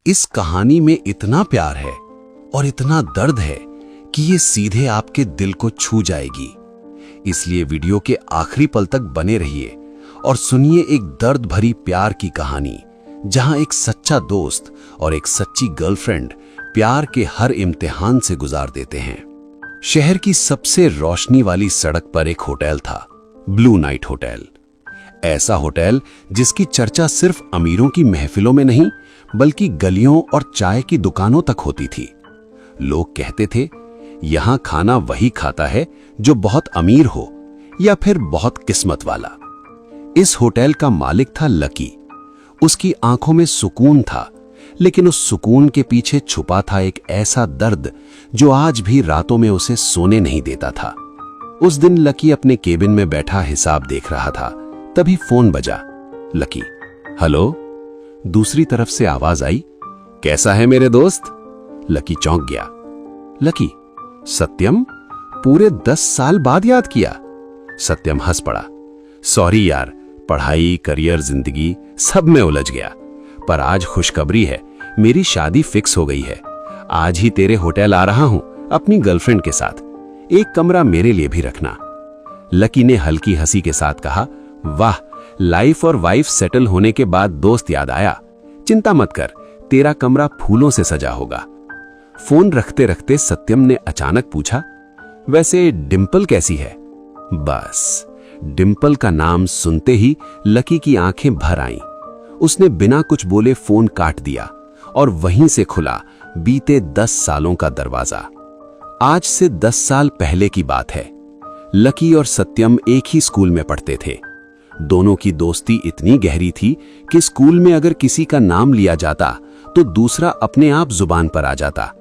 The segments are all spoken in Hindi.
इस कहानी में इतना प्यार है और इतना दर्द है कि ये सीधे आपके दिल को छू जाएगी। इसलिए वीडियो के आखिरी पल तक बने रहिए और सुनिए एक दर्द भरी प्यार की कहानी, जहां एक सच्चा दोस्त और एक सच्ची गर्लफ्रेंड प्यार के हर इम्तिहान से गुजार देते हैं। शहर की सबसे रोशनी वाली सड़क पर एक होटल था, ब्लू नाइट होटल। ऐसा होटल जिसकी चर्चा सिर्फ अमीरों की महफिलों में नहीं बल्कि गलियों और चाय की दुकानों तक होती थी। लोग कहते थे, यहां खाना वही खाता है जो बहुत अमीर हो या फिर बहुत किस्मत वाला। इस होटल का मालिक था लकी। उसकी आंखों में सुकून था, लेकिन उस सुकून के पीछे छुपा था एक ऐसा दर्द जो आज भी रातों में उसे सोने नहीं देता था। उस दिन लकी अपने केबिन में बैठा हिसाब देख रहा था, तभी फोन बजा। Lucky, hello. दूसरी तरफ से आवाज आई, कैसा है मेरे दोस्त? लकी चौंक गया। लकी, सत्यम, पूरे 10 साल बाद याद किया? सत्यम हंस पड़ा। सॉरी यार, पढ़ाई, करियर, जिंदगी सब में उलझ गया। पर आज खुशखबरी है, मेरी शादी फिक्स हो गई है। आज ही तेरे होटल आ रहा हूं अपनी गर्लफ्रेंड के साथ। एक कमरा मेरे लिए भी रखना। लकी ने हल्की हंसी के साथ कहा, वाह, लाइफ और वाइफ सेटल होने के बाद दोस्त याद आया। चिंता मत कर, तेरा कमरा फूलों से सजा होगा। फोन रखते रखते सत्यम ने अचानक पूछा, वैसे डिंपल कैसी है? बस डिंपल का नाम सुनते ही लकी की आंखें भर आईं। उसने बिना कुछ बोले फोन काट दिया और वहीं से खुला बीते 10 सालों का दरवाजा। आज से 10 साल पहले की बात है। लकी और सत्यम एक ही स्कूल में पढ़ते थे। दोनों की दोस्ती इतनी गहरी थी कि स्कूल में अगर किसी का नाम लिया जाता तो दूसरा अपने आप जुबान पर आ जाता।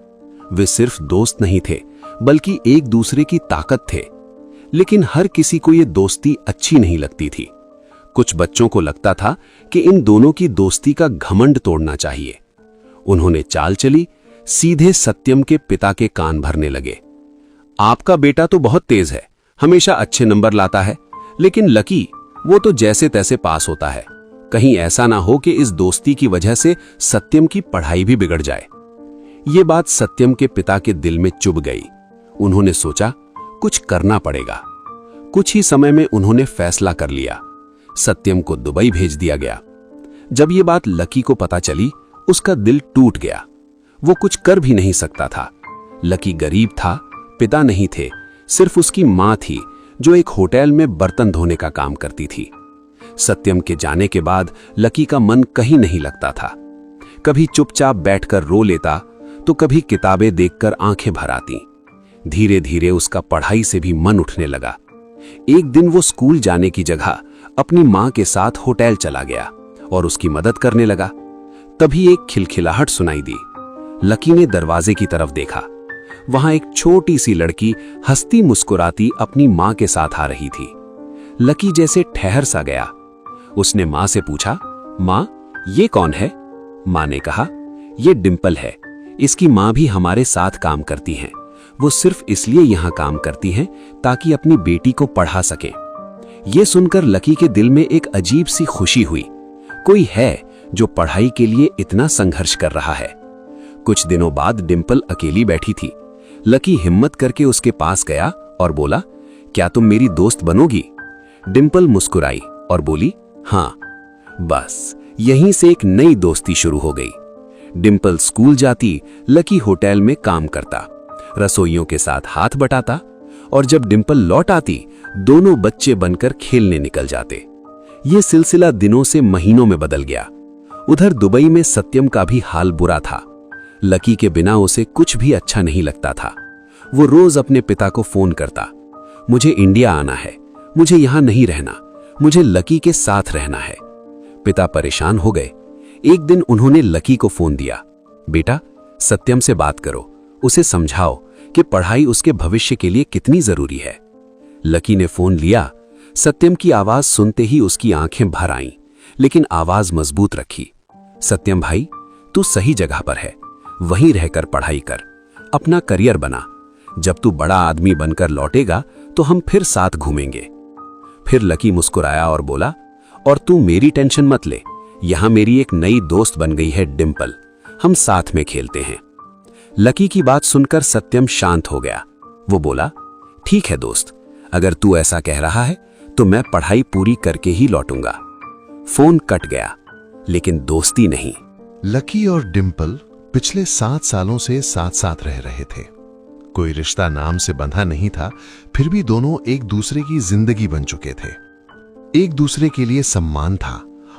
वे सिर्फ दोस्त नहीं थे बल्कि एक दूसरे की ताकत थे। लेकिन हर किसी को ये दोस्ती अच्छी नहीं लगती थी। कुछ बच्चों को लगता था कि इन दोनों की दोस्ती का घमंड तोड़ना चाहिए। उन्होंने चाल चली, सीधे सत्यम के पिता के कान भरने लगे। आपका बेटा तो बहुत तेज है, हमेशा अच्छे नंबर लाता है, लेकिन लकी, वो तो जैसे तैसे पास होता है। कहीं ऐसा ना हो कि इस दोस्ती की वजह से सत्यम की पढ़ाई भी बिगड़ जाए। ये बात सत्यम के पिता के दिल में चुभ गई। उन्होंने सोचा, कुछ करना पड़ेगा। कुछ ही समय में उन्होंने फैसला कर लिया। सत्यम को दुबई भेज दिया गया। जब ये बात लकी को पता चली, उसका दिल टूट गया। वो कुछ कर भी नहीं सकता था। लकी गरीब था, पिता नहीं थे, सिर्फ उसकी मां थी जो एक होटल में बर्तन धोने का काम करती थी। सत्यम के जाने के बाद लकी का मन कहीं नहीं लगता था। कभी चुपचाप बैठकर रो लेता तो कभी किताबें देखकर आंखें भर आती। धीरे धीरे उसका पढ़ाई से भी मन उठने लगा। एक दिन वो स्कूल जाने की जगह अपनी मां के साथ होटल चला गया और उसकी मदद करने लगा। तभी एक खिलखिलाहट सुनाई दी। लकी ने दरवाजे की तरफ देखा। वहां एक छोटी सी लड़की हंसती मुस्कुराती अपनी मां के साथ आ रही थी। लकी जैसे ठहर सा गया। उसने मां से पूछा, मां, ये कौन है? मां ने कहा, ये डिंपल है। इसकी मां भी हमारे साथ काम करती हैं। वो सिर्फ इसलिए यहां काम करती हैं ताकि अपनी बेटी को पढ़ा सके। ये सुनकर लकी के दिल में एक अजीब सी खुशी हुई। कोई है जो पढ़ाई के लिए इतना संघर्ष कर रहा है। कुछ दिनों बाद डिंपल अकेली बैठी थी। लकी हिम्मत करके उसके पास गया और बोला, क्या तुम मेरी दोस्त बनोगी? डिंपल मुस्कुराई और बोली, हाँ। बस यहीं से एक नई दोस्ती शुरू हो गई। डिंपल स्कूल जाती, लकी होटल में काम करता, रसोइयों के साथ हाथ बटाता, और जब डिंपल लौट आती, दोनों बच्चे बनकर खेलने निकल जाते। ये सिलसिला दिनों से महीनों में बदल गया। उधर दुबई में सत्यम का भी हाल बुरा था। लकी के बिना उसे कुछ भी अच्छा नहीं लगता था। वो रोज अपने पिता को फोन करता, मुझे इंडिया आना है, मुझे यहां नहीं रहना, मुझे लकी के साथ रहना है। पिता परेशान हो गए। एक दिन उन्होंने लकी को फोन दिया, बेटा, सत्यम से बात करो, उसे समझाओ कि पढ़ाई उसके भविष्य के लिए कितनी जरूरी है। लकी ने फोन लिया। सत्यम की आवाज सुनते ही उसकी आंखें भर आईं, लेकिन आवाज मजबूत रखी। सत्यम भाई, तू सही जगह पर है, वहीं रहकर पढ़ाई कर, अपना करियर बना। जब तू बड़ा आदमी बनकर लौटेगा तो हम फिर साथ घूमेंगे। फिर लकी मुस्कुराया और बोला, और तू मेरी टेंशन मत ले, यहां मेरी एक नई दोस्त बन गई है डिंपल। हम साथ में खेलते हैं। लकी की बात सुनकर सत्यम शांत हो गया। वो बोला, ठीक है दोस्त, अगर तू ऐसा कह रहा है तो मैं पढ़ाई पूरी करके ही लौटूंगा। फोन कट गया, लेकिन दोस्ती नहीं। लकी और डिंपल पिछले 7 सालों से साथ साथ रह रहे थे। कोई रिश्ता नाम से बंधा नहीं था, फिर भी दोनों एक दूसरे की जिंदगी बन चुके थे। एक दूसरे के लिए सम्मान था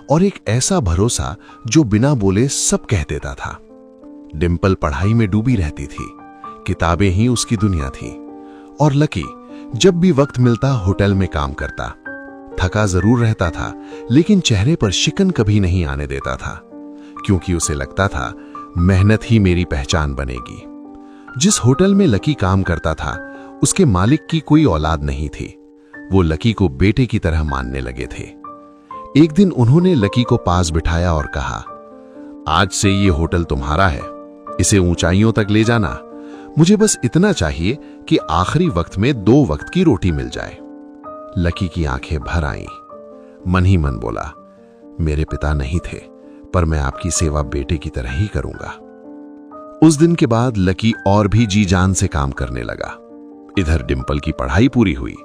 और एक ऐसा भरोसा जो बिना बोले सब कह देता था। डिंपल पढ़ाई में डूबी रहती थी, किताबें ही उसकी दुनिया थी, और लकी जब भी वक्त मिलता होटल में काम करता। थका जरूर रहता था, लेकिन चेहरे पर शिकन कभी नहीं आने देता था, क्योंकि उसे लगता था मेहनत ही मेरी पहचान बनेगी। जिस होटल में लकी काम करता था, उसके मालिक की कोई औलाद नहीं थी। वो लकी को बेटे की तरह मानने लगे थे। एक दिन उन्होंने लकी को पास बिठाया और कहा, आज से ये होटल तुम्हारा है, इसे ऊंचाइयों तक ले जाना। मुझे बस इतना चाहिए कि आखिरी वक्त में 2 वक्त की रोटी मिल जाए। लकी की आंखें भर आईं। मन ही मन बोला, मेरे पिता नहीं थे, पर मैं आपकी सेवा बेटे की तरह ही करूंगा। उस दिन के बाद लकी और भी जी जान से काम करने लगा। इधर डिंपल की पढ़ाई पूरी हुई,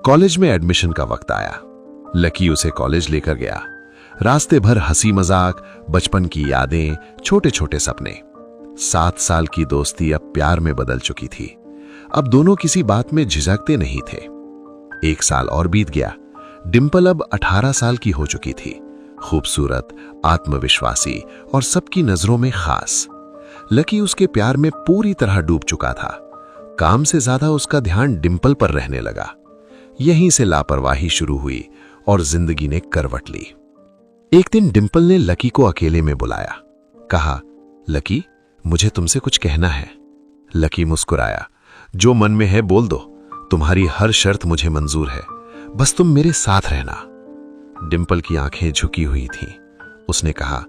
कॉलेज में एडमिशन का वक्त आया। लकी उसे कॉलेज लेकर गया। रास्ते भर हंसी मजाक, बचपन की यादें, छोटे छोटे सपने। 7 साल की दोस्ती अब प्यार में बदल चुकी थी। अब दोनों किसी बात में झिझकते नहीं थे। 1 साल और बीत गया। डिंपल अब 18 साल की हो चुकी थी, खूबसूरत, आत्मविश्वासी और सबकी नजरों में खास। लकी उसके प्यार में पूरी तरह डूब चुका था। काम से ज्यादा उसका ध्यान डिंपल पर रहने लगा। यहीं से लापरवाही शुरू हुई और जिंदगी ने करवट ली। एक दिन डिंपल ने लकी को अकेले में बुलाया। कहा, लकी, मुझे तुमसे कुछ कहना है। लकी मुस्कुराया, जो मन में है बोल दो, तुम्हारी हर शर्त मुझे मंजूर है, बस तुम मेरे साथ रहना। डिंपल की आंखें झुकी हुई थीं। उसने कहा,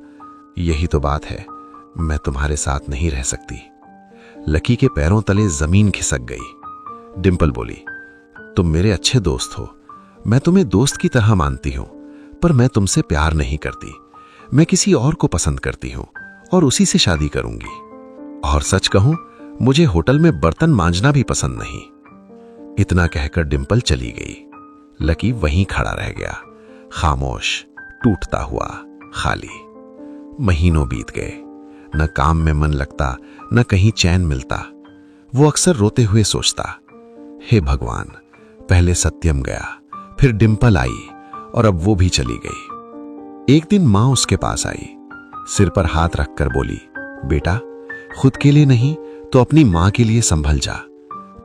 यही तो बात है, मैं तुम्हारे साथ नहीं रह सकती। लकी के पैरों तले जमीन खिसक गई। डिंपल बोली, तुम मेरे अच्छे दोस्त हो, मैं तुम्हें दोस्त की तरह मानती हूं, पर मैं तुमसे प्यार नहीं करती। मैं किसी और को पसंद करती हूं और उसी से शादी करूंगी। और सच कहूं, मुझे होटल में बर्तन मांजना भी पसंद नहीं। इतना कहकर डिंपल चली गई। लकी वहीं खड़ा रह गया, खामोश, टूटता हुआ, खाली। महीनों बीत गए, न काम में मन लगता, न कहीं चैन मिलता। वो अक्सर रोते हुए सोचता, हे भगवान, पहले सत्यम गया, फिर डिंपल आई और अब वो भी चली गई। एक दिन मां उसके पास आई, सिर पर हाथ रखकर बोली, बेटा, खुद के लिए नहीं तो अपनी मां के लिए संभल जा।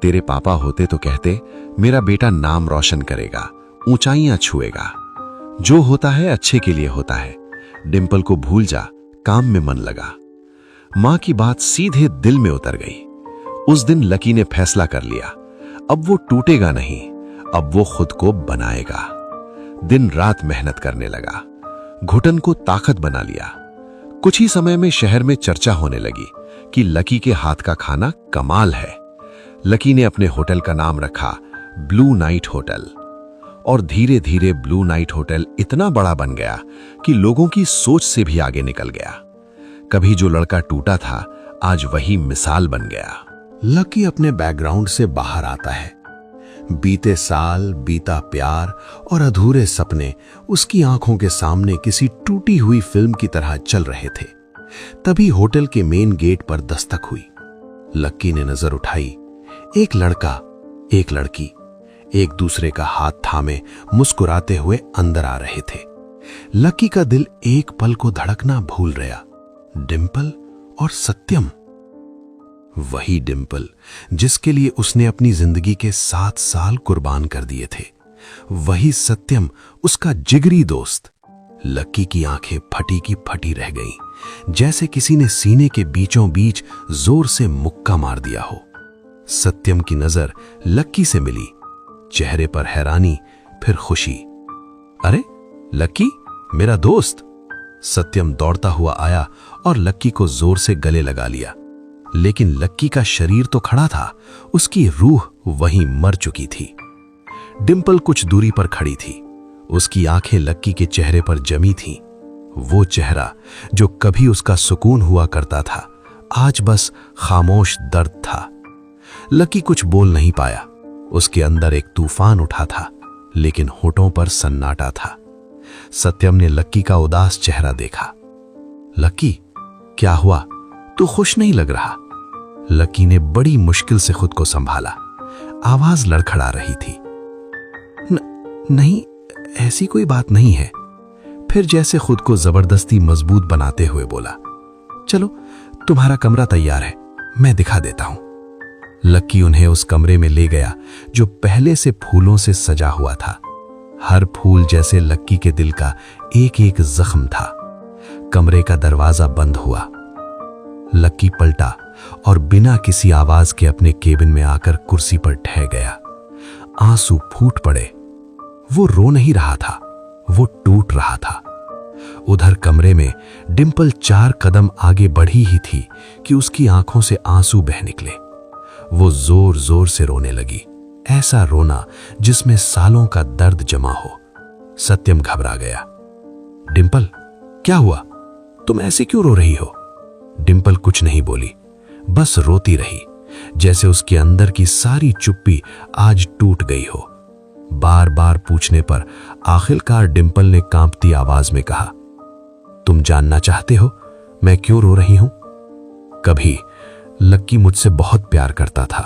तेरे पापा होते तो कहते, मेरा बेटा नाम रोशन करेगा, ऊंचाइयां छुएगा। जो होता है अच्छे के लिए होता है। डिंपल को भूल जा, काम में मन लगा। मां की बात सीधे दिल में उतर गई। उस दिन लकी ने फैसला कर लिया, अब वो टूटेगा नहीं, अब वो खुद को बनाएगा। दिन रात मेहनत करने लगा, घुटन को ताकत बना लिया। कुछ ही समय में शहर में चर्चा होने लगी कि लकी के हाथ का खाना कमाल है। लकी ने अपने होटल का नाम रखा ब्लू नाइट होटल, और धीरे धीरे ब्लू नाइट होटल इतना बड़ा बन गया कि लोगों की सोच से भी आगे निकल गया। कभी जो लड़का टूटा था, आज वही मिसाल बन गया। लकी अपने बैकग्राउंड से बाहर आता है। बीते साल, बीता प्यार और अधूरे सपने उसकी आंखों के सामने किसी टूटी हुई फिल्म की तरह चल रहे थे। तभी होटल के मेन गेट पर दस्तक हुई। लकी ने नजर उठाई। एक लड़का, एक लड़की एक दूसरे का हाथ थामे मुस्कुराते हुए अंदर आ रहे थे। लकी का दिल एक पल को धड़कना भूल गया। डिंपल और सत्यम, वही डिंपल जिसके लिए उसने अपनी जिंदगी के 7 साल कुर्बान कर दिए थे, वही सत्यम उसका जिगरी दोस्त। लकी की आंखें फटी की फटी रह गईं, जैसे किसी ने सीने के बीचों बीच जोर से मुक्का मार दिया हो। सत्यम की नजर लकी से मिली, चेहरे पर हैरानी, फिर खुशी। अरे लकी, मेरा दोस्त। सत्यम दौड़ता हुआ आया और लक्की को जोर से गले लगा लिया। लेकिन लक्की का शरीर तो खड़ा था, उसकी रूह वहीं मर चुकी थी। डिंपल कुछ दूरी पर खड़ी थी। उसकी आंखें लक्की के चेहरे पर जमी थीं। वो चेहरा जो कभी उसका सुकून हुआ करता था, आज बस खामोश दर्द था। लकी कुछ बोल नहीं पाया। उसके अंदर एक तूफान उठा था, लेकिन होठों पर सन्नाटा था। सत्यम ने लक्की का उदास चेहरा देखा। लक्की, क्या हुआ? तू खुश नहीं लग रहा। लक्की ने बड़ी मुश्किल से खुद को संभाला। आवाज लड़खड़ा रही थी। नहीं, ऐसी कोई बात नहीं है। फिर जैसे खुद को जबरदस्ती मजबूत बनाते हुए बोला, चलो तुम्हारा कमरा तैयार है, मैं दिखा देता हूं। लक्की उन्हें उस कमरे में ले गया जो पहले से फूलों से सजा हुआ था। हर फूल जैसे लक्की के दिल का एक एक जख्म था। कमरे का दरवाजा बंद हुआ। लक्की पलटा और बिना किसी आवाज के अपने केबिन में आकर कुर्सी पर ठहर गया। आंसू फूट पड़े। वो रो नहीं रहा था, वो टूट रहा था। उधर कमरे में डिंपल 4 कदम आगे बढ़ी ही थी कि उसकी आंखों से आंसू बह निकले। वो जोर जोर से रोने लगी, ऐसा रोना जिसमें सालों का दर्द जमा हो। सत्यम घबरा गया। डिंपल, क्या हुआ? तुम ऐसे क्यों रो रही हो? डिंपल कुछ नहीं बोली, बस रोती रही, जैसे उसके अंदर की सारी चुप्पी आज टूट गई हो। बार बार पूछने पर आखिरकार डिंपल ने कांपती आवाज में कहा, तुम जानना चाहते हो मैं क्यों रो रही हूं? कभी लक्की मुझसे बहुत प्यार करता था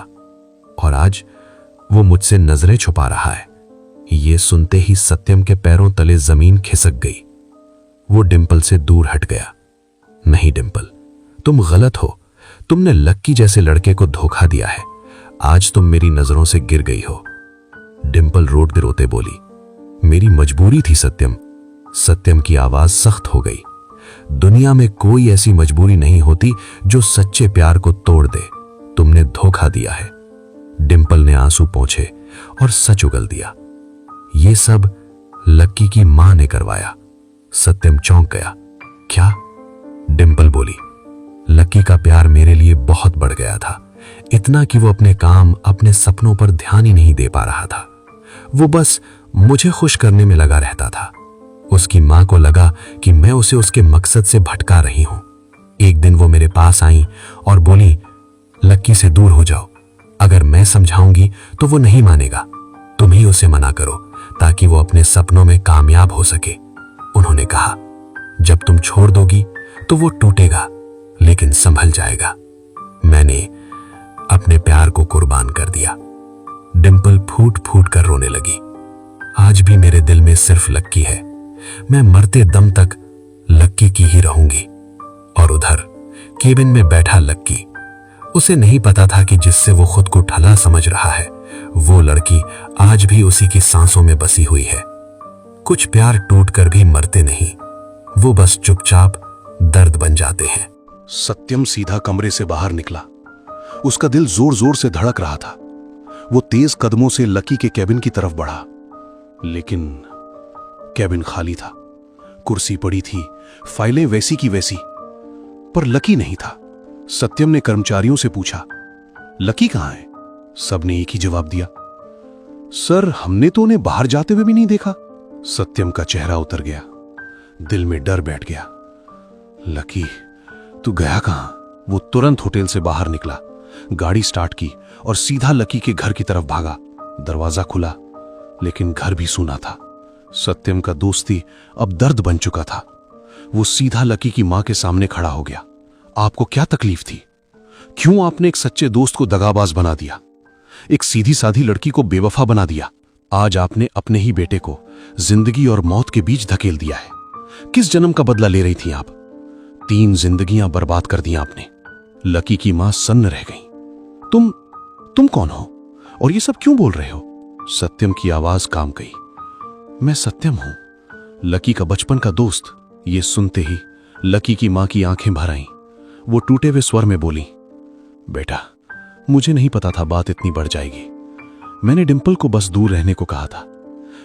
और आज वो मुझसे नजरें छुपा रहा है। ये सुनते ही सत्यम के पैरों तले जमीन खिसक गई। वो डिंपल से दूर हट गया। नहीं डिंपल, तुम गलत हो। तुमने लक्की जैसे लड़के को धोखा दिया है। आज तुम मेरी नजरों से गिर गई हो। डिंपल रोते रोते बोली, मेरी मजबूरी थी सत्यम। सत्यम की आवाज सख्त हो गई। दुनिया में कोई ऐसी मजबूरी नहीं होती जो सच्चे प्यार को तोड़ दे। तुमने धोखा दिया है। डिंपल ने आंसू पोंछे और सच उगल दिया। ये सब लक्की की मां ने करवाया। सत्यम चौंक गया। क्या? डिंपल बोली, लक्की का प्यार मेरे लिए बहुत बढ़ गया था, इतना कि वो अपने काम, अपने सपनों पर ध्यान ही नहीं दे पा रहा था। वो बस मुझे खुश करने में लगा रहता था। उसकी मां को लगा कि मैं उसे उसके मकसद से भटका रही हूं। एक दिन वो मेरे पास आई और बोली, लक्की से दूर हो जाओ। अगर मैं समझाऊंगी तो वो नहीं मानेगा। तुम ही उसे मना करो ताकि वो अपने सपनों में कामयाब हो सके। उन्होंने कहा, जब तुम छोड़ दोगी तो वो टूटेगा, लेकिन संभल जाएगा। मैंने अपने प्यार को कुर्बान कर दिया। डिंपल फूट फूट कर रोने लगी। आज भी मेरे दिल में सिर्फ लक्की है। मैं मरते दम तक लक्की की ही रहूंगी। और उधर केबिन में बैठा लक्की, उसे नहीं पता था कि जिससे वो खुद को ठला समझ रहा है, वो लड़की आज भी उसी की सांसों में बसी हुई है। कुछ प्यार टूटकर भी मरते नहीं, वो बस चुपचाप दर्द बन जाते हैं। सत्यम सीधा कमरे से बाहर निकला। उसका दिल जोर जोर से धड़क रहा था। वो तेज कदमों से लकी के कैबिन की तरफ बढ़ा, लेकिन कैबिन खाली था। कुर्सी पड़ी थी, फाइलें वैसी की वैसी, पर लकी नहीं था। सत्यम ने कर्मचारियों से पूछा, लकी कहां है? सबने एक ही जवाब दिया, सर हमने तो उन्हें बाहर जाते हुए भी नहीं देखा। सत्यम का चेहरा उतर गया, दिल में डर बैठ गया। लकी, तू गया कहां? वो तुरंत होटल से बाहर निकला, गाड़ी स्टार्ट की और सीधा लकी के घर की तरफ भागा। दरवाजा खुला, लेकिन घर भी सूना था। सत्यम का दोस्ती अब दर्द बन चुका था। वो सीधा लकी की मां के सामने खड़ा हो गया। आपको क्या तकलीफ थी? क्यों आपने एक सच्चे दोस्त को दगाबाज बना दिया? एक सीधी साधी लड़की को बेवफा बना दिया? आज आपने अपने ही बेटे को जिंदगी और मौत के बीच धकेल दिया है। किस जन्म का बदला ले रही थी आप? 3 जिंदगियां बर्बाद कर दी आपने। लकी की मां सन्न रह गई। तुम कौन हो और ये सब क्यों बोल रहे हो? सत्यम की आवाज काम गई। मैं सत्यम हूं, लकी का बचपन का दोस्त। ये सुनते ही लकी की मां की आंखें भर आईं। वो टूटे हुए स्वर में बोली, बेटा मुझे नहीं पता था बात इतनी बढ़ जाएगी। मैंने डिंपल को बस दूर रहने को कहा था।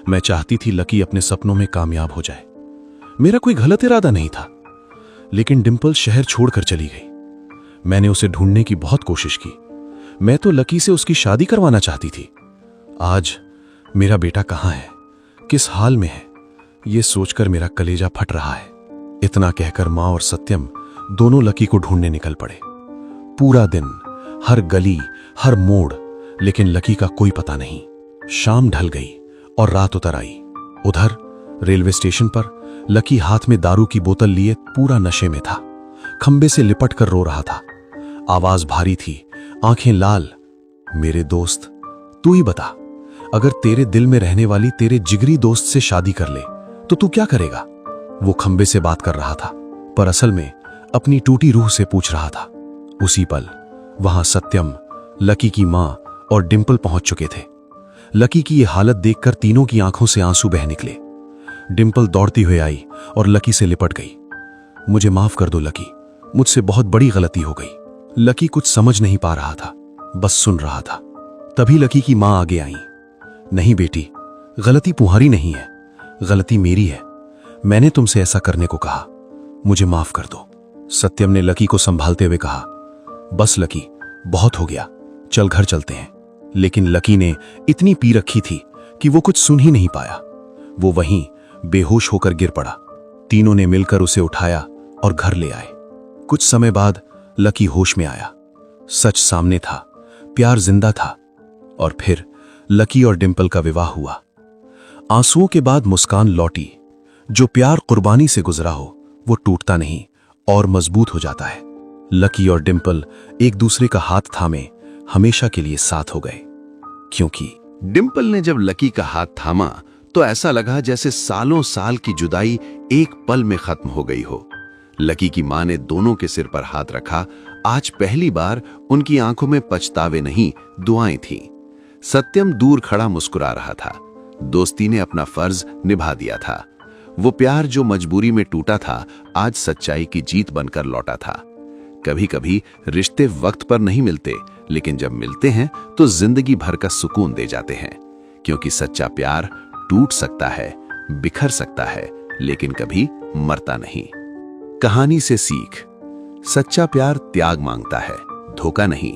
मैं चाहती थी लकी अपने सपनों में कामयाब हो जाए। मेरा कोई गलत इरादा नहीं था, लेकिन डिंपल शहर छोड़कर चली गई। मैंने उसे ढूंढने की बहुत कोशिश की। मैं तो लकी से उसकी शादी करवाना चाहती थी। आज मेरा बेटा कहां है, किस हाल में है, ये सोचकर मेरा कलेजा फट रहा है। इतना कहकर मां और सत्यम दोनों लकी को ढूंढने निकल पड़े। पूरा दिन, हर गली, हर मोड़, लेकिन लकी का कोई पता नहीं। शाम ढल गई और रात उतर आई। उधर रेलवे स्टेशन पर लकी हाथ में दारू की बोतल लिए पूरा नशे में था। खंबे से लिपट कर रो रहा था। आवाज भारी थी, आंखें लाल। मेरे दोस्त, तू ही बता, अगर तेरे दिल में रहने वाली तेरे जिगरी दोस्त से शादी कर ले तो तू क्या करेगा? वो खंबे से बात कर रहा था, पर असल में अपनी टूटी रूह से पूछ रहा था। उसी पल वहां सत्यम, लकी की मां और डिंपल पहुंच चुके थे। लकी की यह हालत देखकर तीनों की आंखों से आंसू बह निकले। डिंपल दौड़ती हुई आई और लकी से लिपट गई। मुझे माफ कर दो लकी, मुझसे बहुत बड़ी गलती हो गई। लकी कुछ समझ नहीं पा रहा था, बस सुन रहा था। तभी लकी की मां आगे आई। नहीं बेटी, गलती तुम्हारी नहीं है, गलती मेरी है। मैंने तुमसे ऐसा करने को कहा, मुझे माफ कर दो। सत्यम ने लकी को संभालते हुए कहा, बस लकी, बहुत हो गया, चल घर चलते हैं। लेकिन लकी ने इतनी पी रखी थी कि वो कुछ सुन ही नहीं पाया। वो वहीं बेहोश होकर गिर पड़ा। तीनों ने मिलकर उसे उठाया और घर ले आए। कुछ समय बाद लकी होश में आया। सच सामने था, प्यार जिंदा था। और फिर लकी और डिंपल का विवाह हुआ। आंसुओं के बाद मुस्कान लौटी। जो प्यार कुर्बानी से गुजरा हो वो टूटता नहीं और मजबूत हो जाता है। लकी और डिंपल एक दूसरे का हाथ थामे हमेशा के लिए साथ हो गए। क्योंकि डिंपल ने जब लकी का हाथ थामा तो ऐसा लगा जैसे सालों साल की जुदाई एक पल में खत्म हो गई हो। लकी की मां ने दोनों के सिर पर हाथ रखा। आज पहली बार उनकी आंखों में पछतावे नहीं, दुआएं थीं। सत्यम दूर खड़ा मुस्कुरा रहा था। दोस्ती ने अपना फर्ज निभा दिया था। वो प्यार जो मजबूरी में टूटा था, आज सच्चाई की जीत बनकर लौटा था। कभी कभी रिश्ते वक्त पर नहीं मिलते, लेकिन जब मिलते हैं तो जिंदगी भर का सुकून दे जाते हैं। क्योंकि सच्चा प्यार टूट सकता है, बिखर सकता है, लेकिन कभी मरता नहीं। कहानी से सीख, सच्चा प्यार त्याग मांगता है, धोखा नहीं।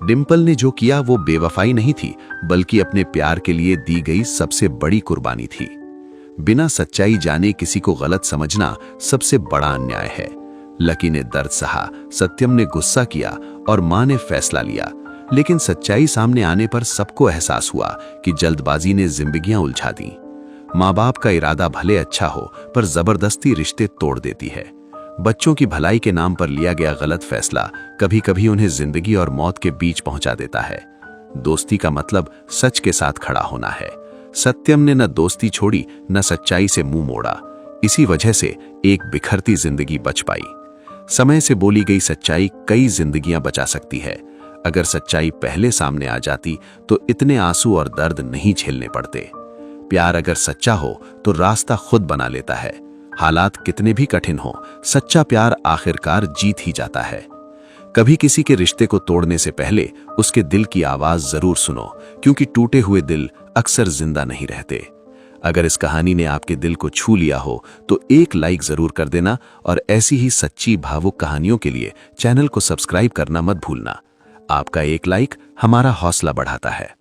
डिंपल ने जो किया वो बेवफाई नहीं थी, बल्कि अपने प्यार के लिए दी गई सबसे बड़ी कुर्बानी थी। बिना सच्चाई जाने किसी को गलत समझना सबसे बड़ा अन्याय है। लकी ने दर्द सहा, सत्यम ने गुस्सा किया और मां ने फैसला लिया। लेकिन सच्चाई सामने आने पर सबको एहसास हुआ कि जल्दबाजी ने जिंदगियां उलझा दी। माँ बाप का इरादा भले अच्छा हो, पर जबरदस्ती रिश्ते तोड़ देती है। बच्चों की भलाई के नाम पर लिया गया गलत फैसला कभी कभी उन्हें जिंदगी और मौत के बीच पहुंचा देता है। दोस्ती का मतलब सच के साथ खड़ा होना है। सत्यम ने न दोस्ती छोड़ी, न सच्चाई से मुंह मोड़ा। इसी वजह से एक बिखरती जिंदगी बच पाई। समय से बोली गई सच्चाई कई जिंदगियां बचा सकती है। अगर सच्चाई पहले सामने आ जाती तो इतने आंसू और दर्द नहीं झेलने पड़ते। प्यार अगर सच्चा हो तो रास्ता खुद बना लेता है। हालात कितने भी कठिन हो, सच्चा प्यार आखिरकार जीत ही जाता है। कभी किसी के रिश्ते को तोड़ने से पहले उसके दिल की आवाज जरूर सुनो, क्योंकि टूटे हुए दिल अक्सर जिंदा नहीं रहते। अगर इस कहानी ने आपके दिल को छू लिया हो तो एक लाइक जरूर कर देना, और ऐसी ही सच्ची भावुक कहानियों के लिए चैनल को सब्सक्राइब करना मत भूलना। आपका एक लाइक हमारा हौसला बढ़ाता है।